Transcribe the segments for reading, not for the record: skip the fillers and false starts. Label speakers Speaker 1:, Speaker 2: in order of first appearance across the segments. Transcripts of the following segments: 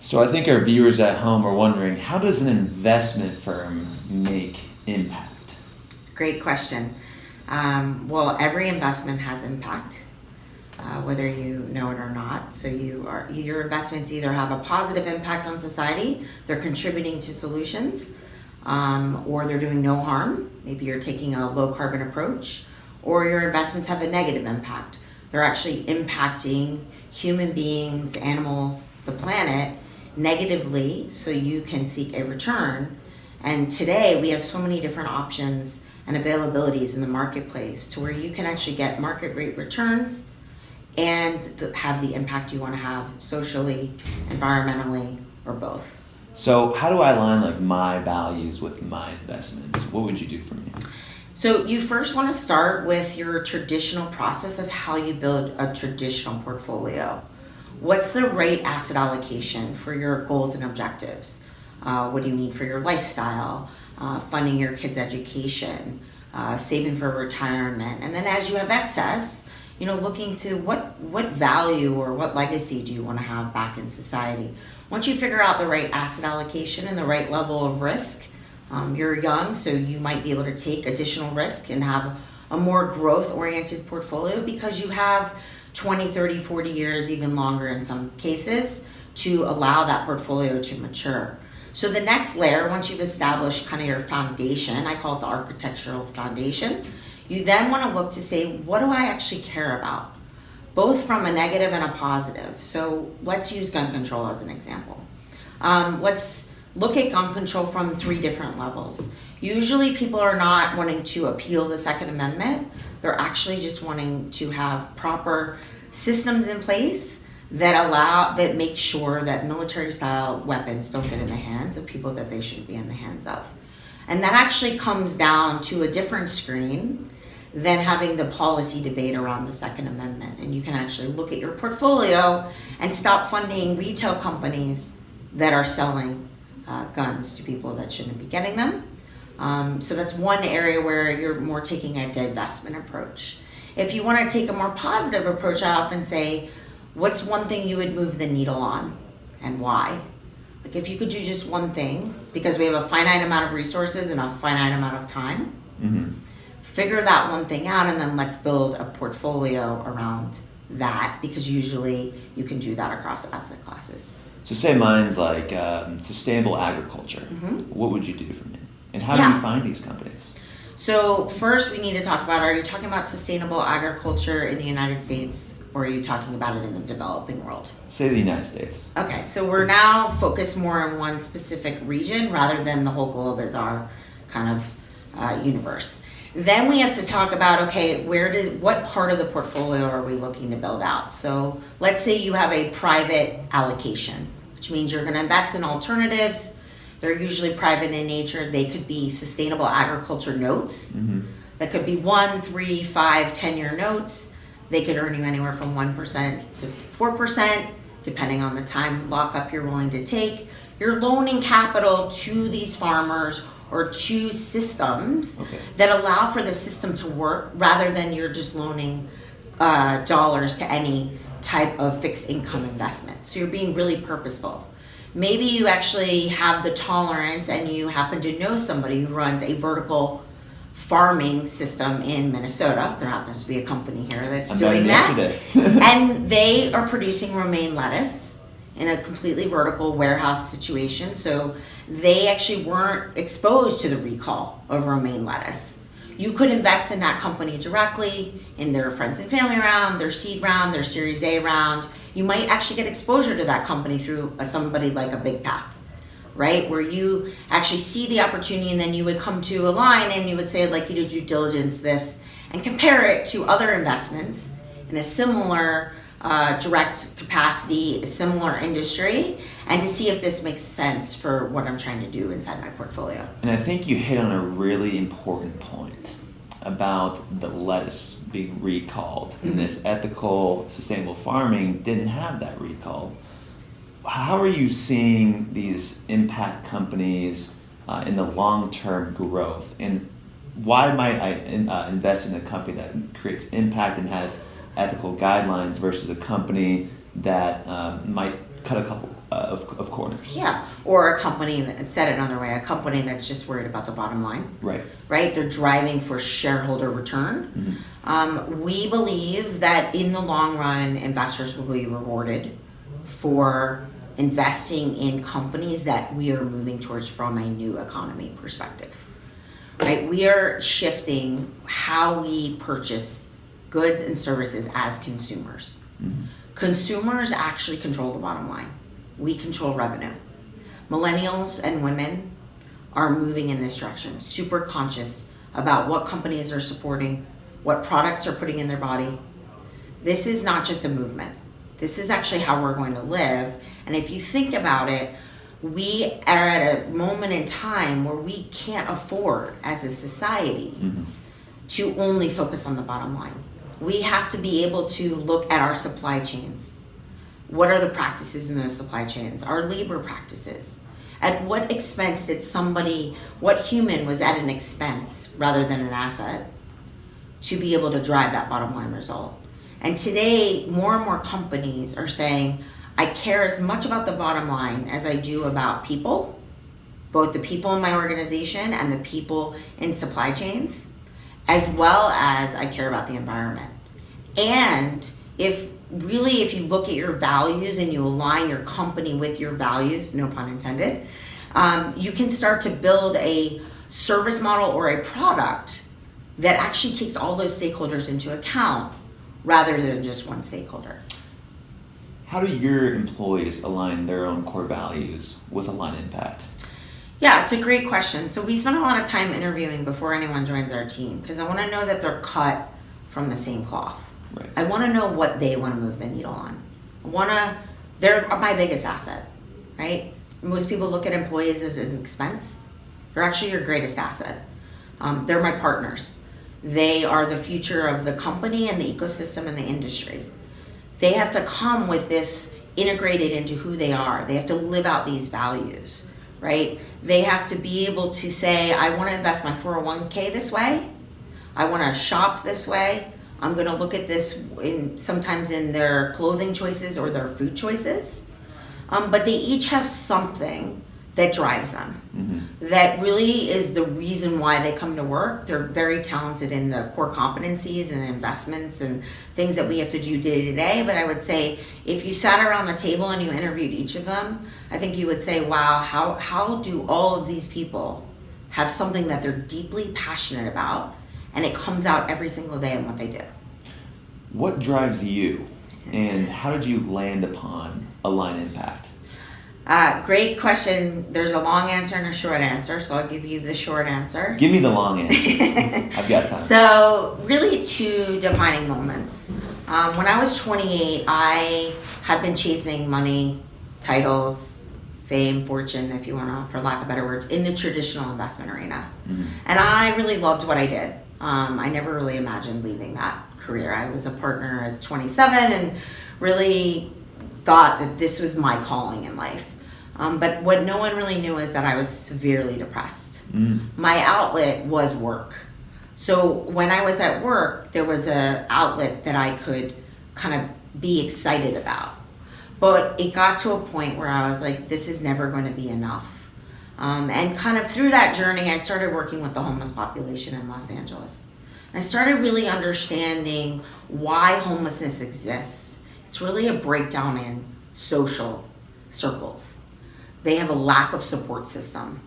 Speaker 1: So I think our viewers at home are wondering, how does an investment firm make impact?
Speaker 2: Great question. Well, every investment has impact, whether you know it or not. So your investments either have a positive impact on society, they're contributing to solutions, or they're doing no harm. Maybe you're taking a low carbon approach, or your investments have a negative impact. They're actually impacting human beings, animals, the planet negatively, so you can seek a return. And today we have so many different options and availabilities in the marketplace to where you can actually get market rate returns and have the impact you want to have socially, environmentally, or both.
Speaker 1: So how do I align my values with my investments? What would you do for me?
Speaker 2: So you first want to start with your traditional process of how you build a traditional portfolio. What's the right asset allocation for your goals and objectives? What do you need for your lifestyle? Funding your kids' education, saving for retirement. And then as you have excess, looking to what value or what legacy do you want to have back in society? Once you figure out the right asset allocation and the right level of risk, you're young, so you might be able to take additional risk and have a more growth-oriented portfolio because you have 20, 30, 40 years, even longer in some cases, to allow that portfolio to mature. So the next layer, once you've established kind of your foundation, I call it the architectural foundation, you then want to look to say, what do I actually care about? Both from a negative and a positive. So let's use gun control as an example. Let's look at gun control from 3 different levels. Usually people are not wanting to appeal the Second Amendment. They're actually just wanting to have proper systems in place that make sure that military style weapons don't get in the hands of people that they shouldn't be in the hands of. And that actually comes down to a different screen than having the policy debate around the Second Amendment. And you can actually look at your portfolio and stop funding retail companies that are selling guns to people that shouldn't be getting them. So that's one area where you're more taking a divestment approach. If you want to take a more positive approach, I often say, what's one thing you would move the needle on and why? Like if you could do just one thing, because we have a finite amount of resources and a finite amount of time, figure that one thing out and then let's build a portfolio around that, because usually you can do that across asset classes.
Speaker 1: So say mine's like sustainable agriculture. What would you do for me? And how do you find these companies?
Speaker 2: So first we need to talk about, are you talking about sustainable agriculture in the United States, or are you talking about it in the developing world?
Speaker 1: Say the United States.
Speaker 2: Okay, so we're now focused more on one specific region rather than the whole globe as our kind of universe. Then we have to talk about, okay, what part of the portfolio are we looking to build out? So let's say you have a private allocation, which means you're going to invest in alternatives. They're usually private in nature. They could be sustainable agriculture notes. That could be 1, 3, 5, 10-year notes. They could earn you anywhere from 1% to 4%, depending on the time lockup you're willing to take. You're loaning capital to these farmers or to systems that allow for the system to work, rather than you're just loaning dollars to any type of fixed income investment. So you're being really purposeful. Maybe you actually have the tolerance and you happen to know somebody who runs a vertical farming system in Minnesota. There happens to be a company here that's doing that. And they are producing romaine lettuce in a completely vertical warehouse situation. So they actually weren't exposed to the recall of romaine lettuce. You could invest in that company directly in their friends and family round, their seed round, their Series A round. You might actually get exposure to that company through somebody like a Big Path, right? Where you actually see the opportunity and then you would come to a line and you would say, I'd like you to due diligence this and compare it to other investments in a similar direct capacity, a similar industry, and to see if this makes sense for what I'm trying to do inside my portfolio.
Speaker 1: And I think you hit on a really important point about the lettuce being recalled. And this ethical, sustainable farming didn't have that recall. How are you seeing these impact companies in the long-term growth? And why might I invest in a company that creates impact and has ethical guidelines versus a company that might cut a couple of corners? first.
Speaker 2: Yeah, or a company that, said it another way, a company that's just worried about the bottom line.
Speaker 1: Right.
Speaker 2: Right? They're driving for shareholder return. We believe that in the long run, investors will be rewarded for investing in companies that we are moving towards from a new economy perspective. Right? We are shifting how we purchase goods and services as consumers. Consumers actually control the bottom line. We control revenue. Millennials and women are moving in this direction, super conscious about what companies are supporting, what products are putting in their body. This is not just a movement. This is actually how we're going to live. And if you think about it, we are at a moment in time where we can't afford as a society to only focus on the bottom line. We have to be able to look at our supply chains. What are the practices in those supply chains? Our labor practices. At what expense did what human was at an expense rather than an asset to be able to drive that bottom line result? And today, more and more companies are saying, I care as much about the bottom line as I do about people, both the people in my organization and the people in supply chains, as well as I care about the environment. And if you look at your values and you align your company with your values, no pun intended, you can start to build a service model or a product that actually takes all those stakeholders into account rather than just one stakeholder.
Speaker 1: How do your employees align their own core values with Align Impact?
Speaker 2: Yeah, it's a great question. So we spend a lot of time interviewing before anyone joins our team because I want to know that they're cut from the same cloth.
Speaker 1: Right.
Speaker 2: I want to know what they want to move the needle on. They're my biggest asset, right? Most people look at employees as an expense. They're actually your greatest asset. They're my partners. They are the future of the company and the ecosystem and the industry. They have to come with this integrated into who they are. They have to live out these values, right? They have to be able to say, I want to invest my 401k this way. I want to shop this way. I'm going to look at this sometimes in their clothing choices or their food choices. But they each have something that drives them. That really is the reason why they come to work. They're very talented in the core competencies and investments and things that we have to do day to day. But I would say if you sat around the table and you interviewed each of them, I think you would say, wow, how do all of these people have something that they're deeply passionate about and it comes out every single day in what they do?
Speaker 1: What drives you and how did you land upon Align Impact?
Speaker 2: Great question. There's a long answer and a short answer, so I'll give you the short answer.
Speaker 1: Give me the long answer. I've got time.
Speaker 2: So really 2 defining moments. When I was 28, I had been chasing money, titles, fame, fortune, if you want to, for lack of better words, in the traditional investment arena. And I really loved what I did. I never really imagined leaving that career. I was a partner at 27 and really thought that this was my calling in life. But what no one really knew is that I was severely depressed. My outlet was work. So when I was at work, there was an outlet that I could kind of be excited about. But it got to a point where I was like, this is never going to be enough. And kind of through that journey, I started working with the homeless population in Los Angeles. I started really understanding why homelessness exists. It's really a breakdown in social circles. They have a lack of support system.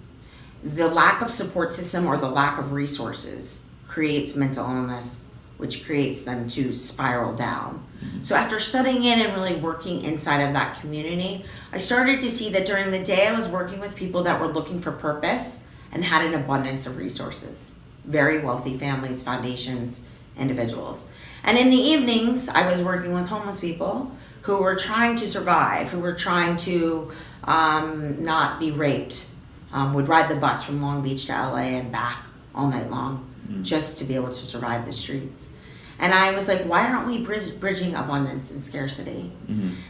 Speaker 2: The lack of support system or the lack of resources creates mental illness, which creates them to spiral down. So after studying in and really working inside of that community, I started to see that during the day I was working with people that were looking for purpose and had an abundance of resources. Very wealthy families, foundations, individuals. And in the evenings, I was working with homeless people who were trying to survive, who were trying to not be raped, would ride the bus from Long Beach to LA and back all night long just to be able to survive the streets. And I was like, why aren't we bridging abundance and scarcity?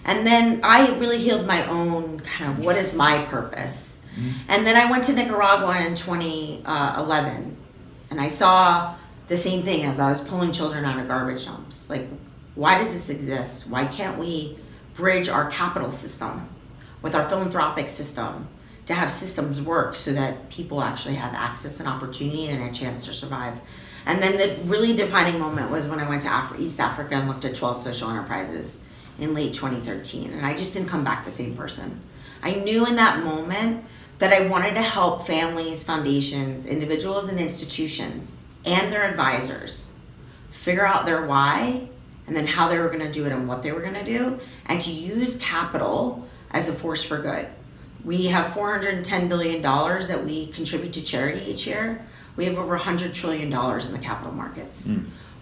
Speaker 2: And then I really healed my own kind of, what is my purpose? And then I went to Nicaragua in 2011 and I saw the same thing as I was pulling children out of garbage dumps. Like, why does this exist? Why can't we bridge our capital system? with our philanthropic system to have systems work so that people actually have access and opportunity and a chance to survive. And then the really defining moment was when I went to East Africa and looked at 12 social enterprises in late 2013. And I just didn't come back the same person. I knew in that moment that I wanted to help families, foundations, individuals, and institutions and their advisors figure out their why and then how they were going to do it and what they were going to do, and to use capital as a force for good. We have $410 billion that we contribute to charity each year. We have over $100 trillion in the capital markets.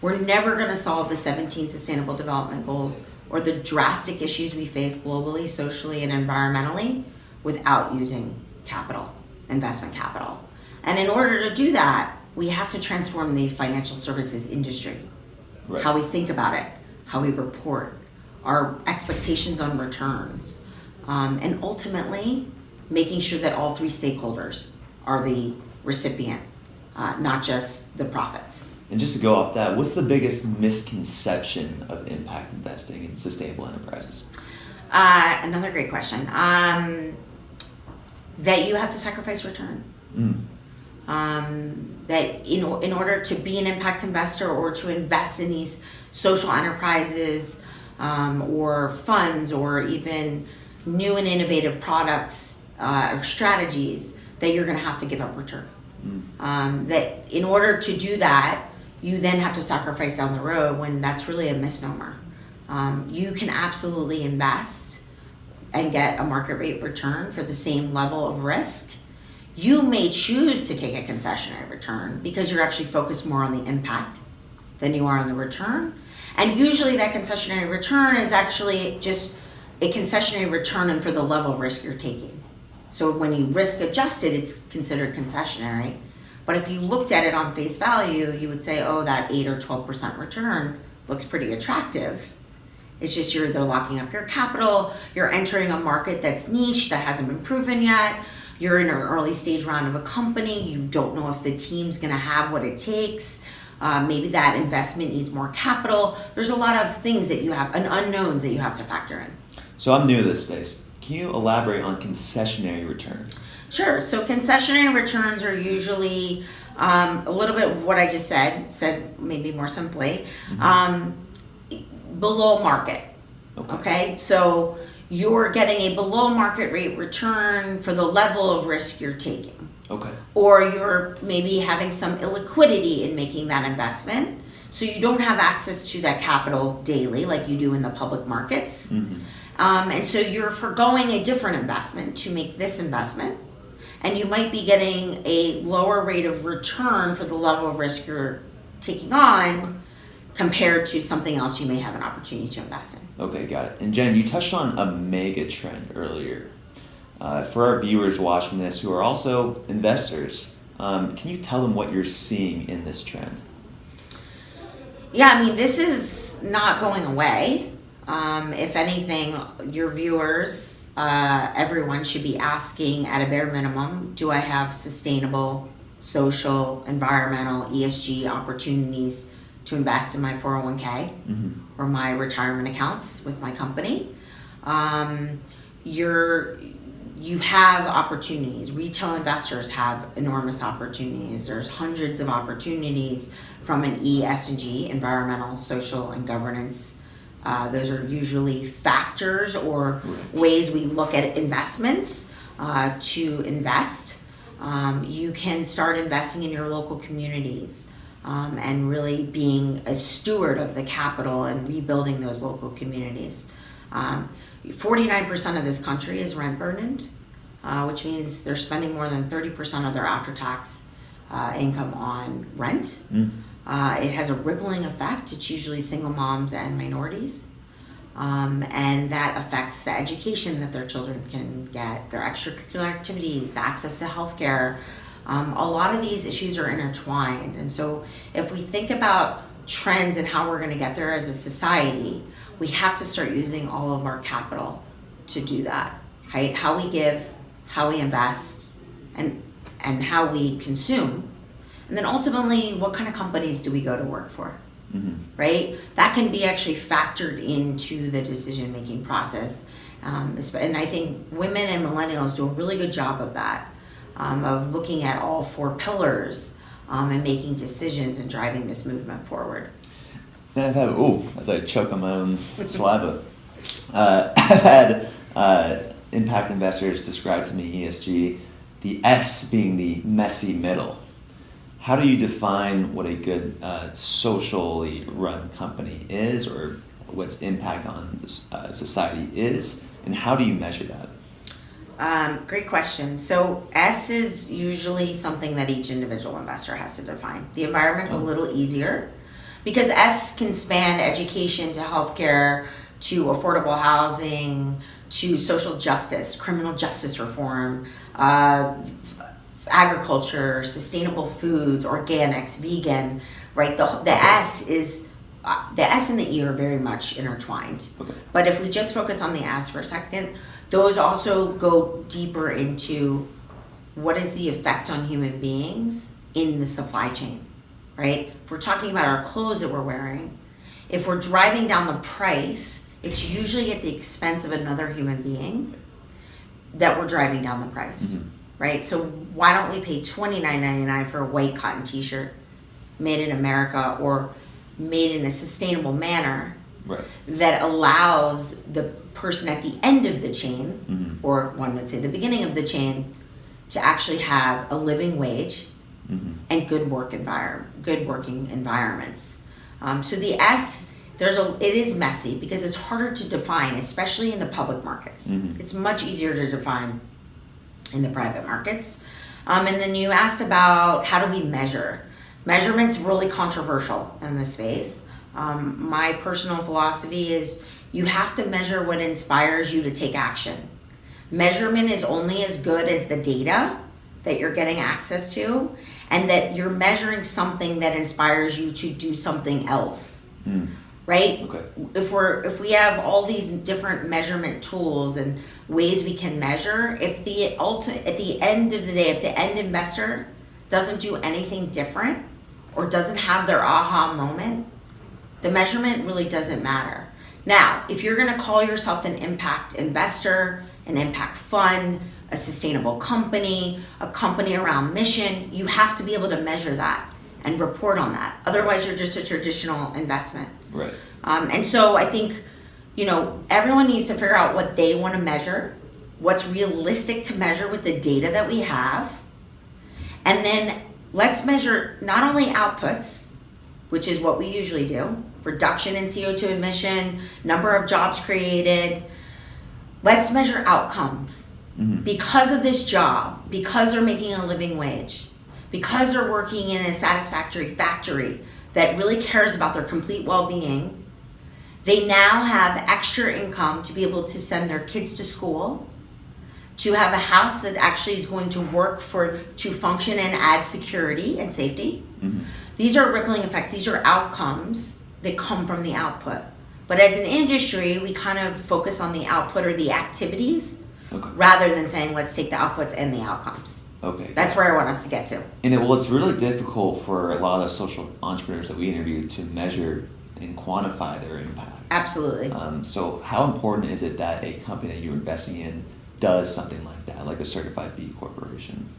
Speaker 2: We're never going to solve the 17 Sustainable Development Goals or the drastic issues we face globally, socially, and environmentally without using capital, investment capital. And in order to do that, we have to transform the financial services industry. Right. How we think about it, how we report, our expectations on returns, and ultimately making sure that all three stakeholders are the recipient, not just the profits.
Speaker 1: And just to go off that, what's the biggest misconception of impact investing in sustainable enterprises?
Speaker 2: Another great question. That you have to sacrifice return. That in order to be an impact investor or to invest in these social enterprises or funds or even new and innovative products or strategies, that you're going to have to give up return. That in order to do that, you then have to sacrifice down the road, when that's really a misnomer. You can absolutely invest and get a market rate return for the same level of risk. You may choose to take a concessionary return because you're actually focused more on the impact than you are on the return. And usually that concessionary return is actually just a concessionary return and for the level of risk you're taking. So when you risk adjust it, it's considered concessionary. But if you looked at it on face value, you would say, oh, that 8 or 12% return looks pretty attractive. It's just you're either locking up your capital, you're entering a market that's niche, that hasn't been proven yet, you're in an early stage round of a company, you don't know if the team's gonna have what it takes, maybe that investment needs more capital. There's a lot of things that you have, and unknowns that you have to factor in.
Speaker 1: So I'm new to this space. Can you elaborate on concessionary returns?
Speaker 2: Sure. So concessionary returns are usually a little bit of what I just said maybe more simply, below market. Okay. So you're getting a below market rate return for the level of risk you're taking.
Speaker 1: Okay. Or
Speaker 2: you're maybe having some illiquidity in making that investment. So you don't have access to that capital daily like you do in the public markets. And so you're foregoing a different investment to make this investment. And you might be getting a lower rate of return for the level of risk you're taking on compared to something else you may have an opportunity to invest in.
Speaker 1: Okay, got it. And Jen, you touched on a mega trend earlier. For our viewers watching this who are also investors, can you tell them what you're seeing in this trend?
Speaker 2: Yeah, I mean, this is not going away. If anything, your viewers, everyone should be asking at a bare minimum, do I have sustainable, social, environmental, ESG opportunities to invest in my 401k or my retirement accounts with my company? You have opportunities. Retail investors have enormous opportunities. There's hundreds of opportunities from an ESG, environmental, social, and governance. Those are usually factors or ways we look at investments to invest. You can start investing in your local communities and really being a steward of the capital and rebuilding those local communities. 49% of this country is rent burdened, which means they're spending more than 30% of their after-tax income on rent. It has a rippling effect. It's usually single moms and minorities. And that affects the education that their children can get, their extracurricular activities, the access to healthcare. A lot of these issues are intertwined. And so if we think about trends and how we're going to get there as a society, we have to start using all of our capital to do that, right? How we give, how we invest, and how we consume. And then ultimately, what kind of companies do we go to work for, right? That can be actually factored into the decision-making process. And I think women and millennials do a really good job of that, of looking at all 4 pillars and making decisions and driving this movement forward.
Speaker 1: And I've had, as I choke on my own saliva, I've had impact investors describe to me ESG, the S being the messy middle. How do you define what a good socially run company is, or what's impact on society is, and how do you measure that?
Speaker 2: Great question. So S is usually something that each individual investor has to define. The environment's a little easier because S can span education to healthcare, to affordable housing, to social justice, criminal justice reform, agriculture, sustainable foods, organics, vegan, right? The S is, the S and the E are very much intertwined.
Speaker 1: Okay.
Speaker 2: But if we just focus on the S for a second, those also go deeper into what is the effect on human beings in the supply chain, right? If we're talking about our clothes that we're wearing, if we're driving down the price, it's usually at the expense of another human being that we're driving down the price, right? So why don't we pay $29.99 for a white cotton t-shirt made in America or made in a sustainable manner that allows the person at the end of the chain, or one would say the beginning of the chain, to actually have a living wage and good working environments. So the S, it is messy because it's harder to define, especially in the public markets. It's much easier to define in the private markets. And then you asked about how do we measure. Measurement's really controversial in this space. My personal philosophy is you have to measure what inspires you to take action. Measurement is only as good as the data that you're getting access to, and that you're measuring something that inspires you to do something else, right?
Speaker 1: Okay.
Speaker 2: If we have all these different measurement tools and ways we can measure, at the end of the day, if the end investor doesn't do anything different or doesn't have their aha moment, the measurement really doesn't matter. Now, if you're going to call yourself an impact investor, an impact fund, a sustainable company, a company around mission, you have to be able to measure that and report on that. Otherwise, you're just a traditional investment.
Speaker 1: Right.
Speaker 2: And so I think, everyone needs to figure out what they want to measure, what's realistic to measure with the data that we have, and then let's measure not only outputs, which is what we usually do, reduction in CO2 emission, number of jobs created. Let's measure outcomes. Because of this job, because they're making a living wage, because they're working in a satisfactory factory that really cares about their complete well-being, they now have extra income to be able to send their kids to school, to have a house that actually is going to work to function and add security and safety. These are rippling effects. These are outcomes that come from the output. But as an industry, we kind of focus on the output or the activities rather than saying, let's take the outputs and the outcomes.
Speaker 1: Okay.
Speaker 2: That's where I want us to get to.
Speaker 1: And it's really difficult for a lot of social entrepreneurs that we interview to measure and quantify their impact.
Speaker 2: Absolutely.
Speaker 1: So how important is it that a company that you're investing in does something like that, like a certified B corporation?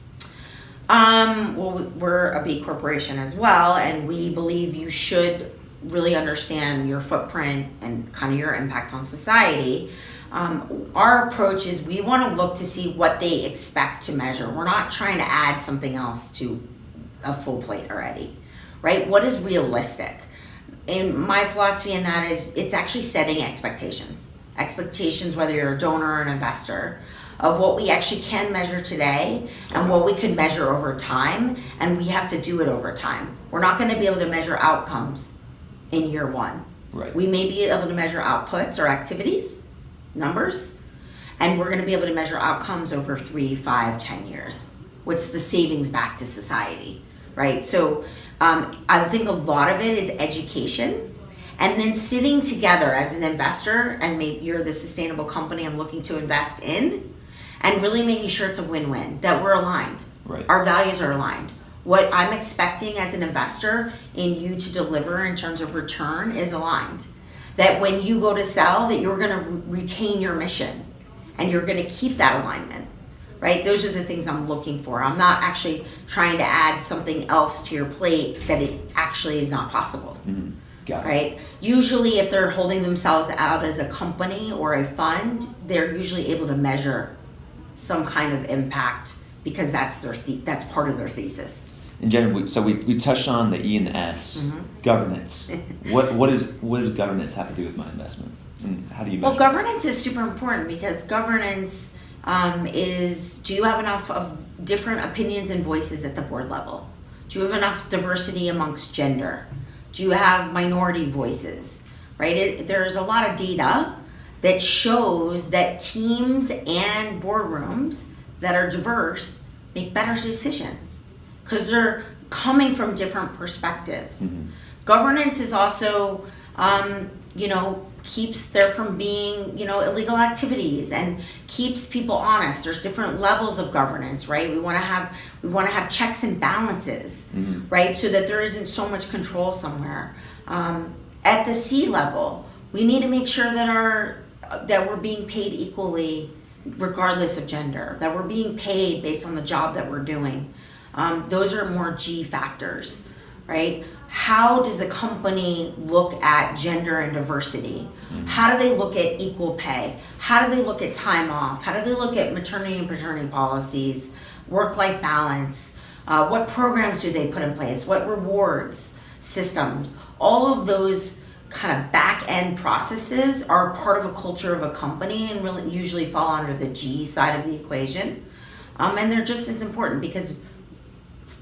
Speaker 2: Well, we're a B corporation as well, and we believe you should really understand your footprint and kind of your impact on society. Our approach is we want to look to see what they expect to measure. We're not trying to add something else to a full plate already, right? What is realistic? And my philosophy in that is it's actually setting expectations. Expectations, whether you're a donor or an investor, of what we actually can measure today and what we could measure over time, and we have to do it over time. We're not going to be able to measure outcomes in year one.
Speaker 1: Right.
Speaker 2: We may be able to measure outputs or activities, numbers, and we're going to be able to measure outcomes over 3, 5, 10 years. What's the savings back to society, right? So I think a lot of it is education, and then sitting together as an investor, and maybe you're the sustainable company I'm looking to invest in, and really making sure it's a win-win, that we're aligned.
Speaker 1: Right.
Speaker 2: Our values are aligned. What I'm expecting as an investor in you to deliver in terms of return is aligned. That when you go to sell, that you're going to retain your mission, and you're going to keep that alignment, right? Those are the things I'm looking for. I'm not actually trying to add something else to your plate that it actually is not possible.
Speaker 1: Mm-hmm. Got it.
Speaker 2: Right? Usually if they're holding themselves out as a company or a fund, they're usually able to measure some kind of impact because that's that's part of their thesis.
Speaker 1: And Jen, we touched on the E and the S, governance. What does governance have to do with my investment? And how do you measure?
Speaker 2: Well, governance is super important because governance is, do you have enough of different opinions and voices at the board level? Do you have enough diversity amongst gender? Do you have minority voices, right? There's a lot of data that shows that teams and boardrooms that are diverse make better decisions because they're coming from different perspectives.
Speaker 1: Mm-hmm.
Speaker 2: Governance is also, keeps there from being, illegal activities and keeps people honest. There's different levels of governance, right? We want to have checks and balances, right? So that there isn't so much control somewhere. At the C level, we need to make sure that we're being paid equally, regardless of gender. That we're being paid based on the job that we're doing. Those are more G factors, right? How does a company look at gender and diversity? How do they look at equal pay? How do they look at time off? How do they look at maternity and paternity policies, work-life balance? What programs do they put in place? What rewards systems? All of those kind of back-end processes are part of a culture of a company and really usually fall under the G side of the equation. And they're just as important because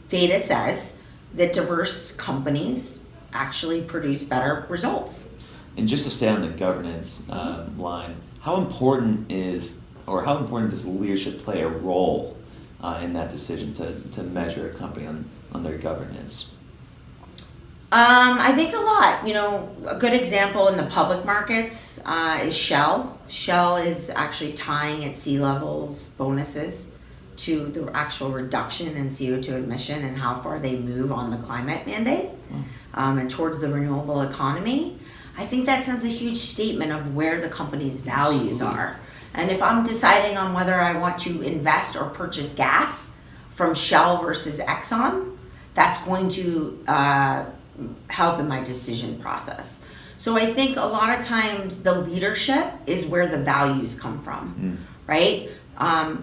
Speaker 2: data says that diverse companies actually produce better results.
Speaker 1: And just to stay on the governance line, how important does leadership play a role in that decision to measure a company on their governance?
Speaker 2: I think a lot. A good example in the public markets is Shell. Shell is actually tying its C-levels bonuses to the actual reduction in CO2 emission and how far they move on the climate mandate and towards the renewable economy. I think that sends a huge statement of where the company's values are. And if I'm deciding on whether I want to invest or purchase gas from Shell versus Exxon, that's going to help in my decision process. So I think a lot of times the leadership is where the values come from, right?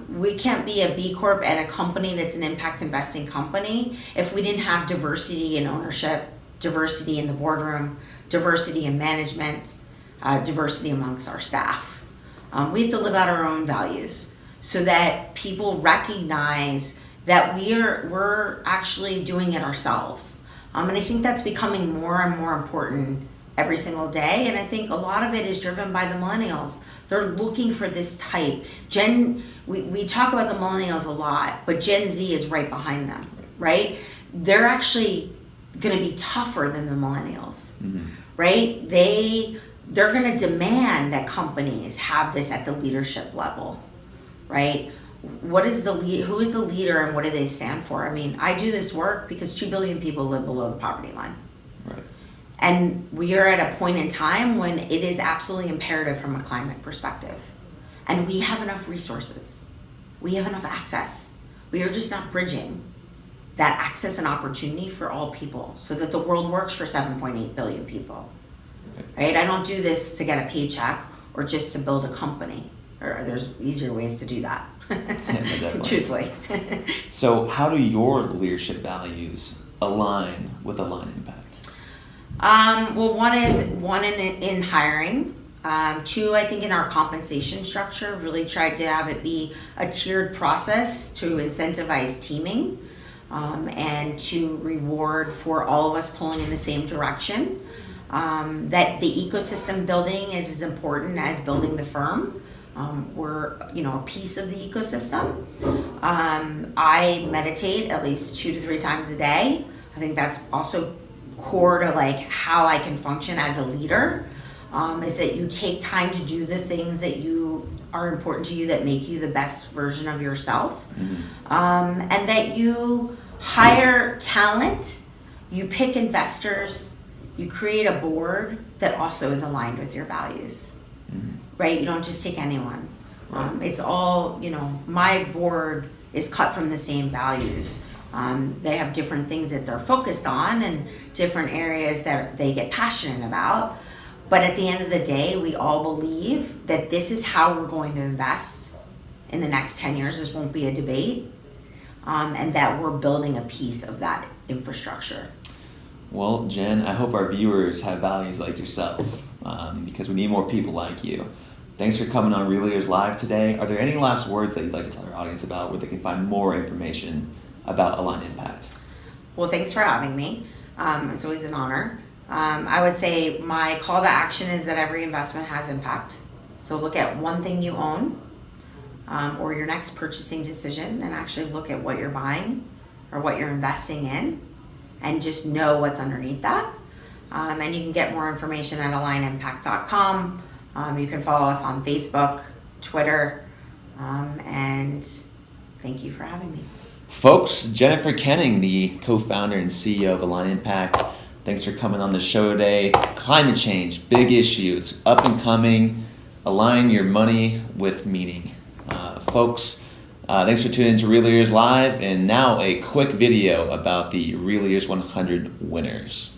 Speaker 2: We can't be a B Corp and a company that's an impact investing company if we didn't have diversity in ownership, diversity in the boardroom, diversity in management, diversity amongst our staff. We have to live out our own values so that people recognize that we're actually doing it ourselves. And I think that's becoming more and more important every single day. And I think a lot of it is driven by the millennials. They're looking for this type. We talk about the millennials a lot, but Gen Z is right behind them, right? They're actually going to be tougher than the millennials, right? They're going to demand that companies have this at the leadership level, right? Who is the leader and what do they stand for? I mean, I do this work because 2 billion people live below the poverty line.
Speaker 1: Right.
Speaker 2: And we are at a point in time when it is absolutely imperative from a climate perspective. And we have enough resources. We have enough access. We are just not bridging that access and opportunity for all people so that the world works for 7.8 billion people. Right? I don't do this to get a paycheck or just to build a company. Or there's easier ways to do that. Truthfully.
Speaker 1: So how do your leadership values align with Align Impact?
Speaker 2: Well, one in hiring. 2, I think in our compensation structure, really tried to have it be a tiered process to incentivize teaming and to reward for all of us pulling in the same direction. That the ecosystem building is as important as building the firm. We're a piece of the ecosystem. I meditate at least 2 to 3 times a day. I think that's also core to how I can function as a leader, is that you take time to do the things that you are important to you that make you the best version of yourself, and that you hire talent, you pick investors, you create a board that also is aligned with your values. Right? You don't just take anyone. It's all, my board is cut from the same values. They have different things that they're focused on and different areas that they get passionate about. But at the end of the day, we all believe that this is how we're going to invest in the next 10 years. This won't be a debate. And that we're building a piece of that infrastructure.
Speaker 1: Well, Jen, I hope our viewers have values like yourself, because we need more people like you. Thanks for coming on Real Leaders Live today. Are there any last words that you'd like to tell our audience about where they can find more information about Align Impact?
Speaker 2: Well, thanks for having me. It's always an honor. I would say my call to action is that every investment has impact. So look at one thing you own, or your next purchasing decision, and actually look at what you're buying or what you're investing in, and just know what's underneath that. And you can get more information at alignimpact.com. You can follow us on Facebook, Twitter, and thank you for having me.
Speaker 1: Folks, Jennifer Kenning, the co-founder and CEO of Align Impact, thanks for coming on the show today. Climate change, big issue. It's up and coming. Align your money with meaning. Folks, thanks for tuning in to Real Leaders Live, and now a quick video about the Real Leaders 100 winners.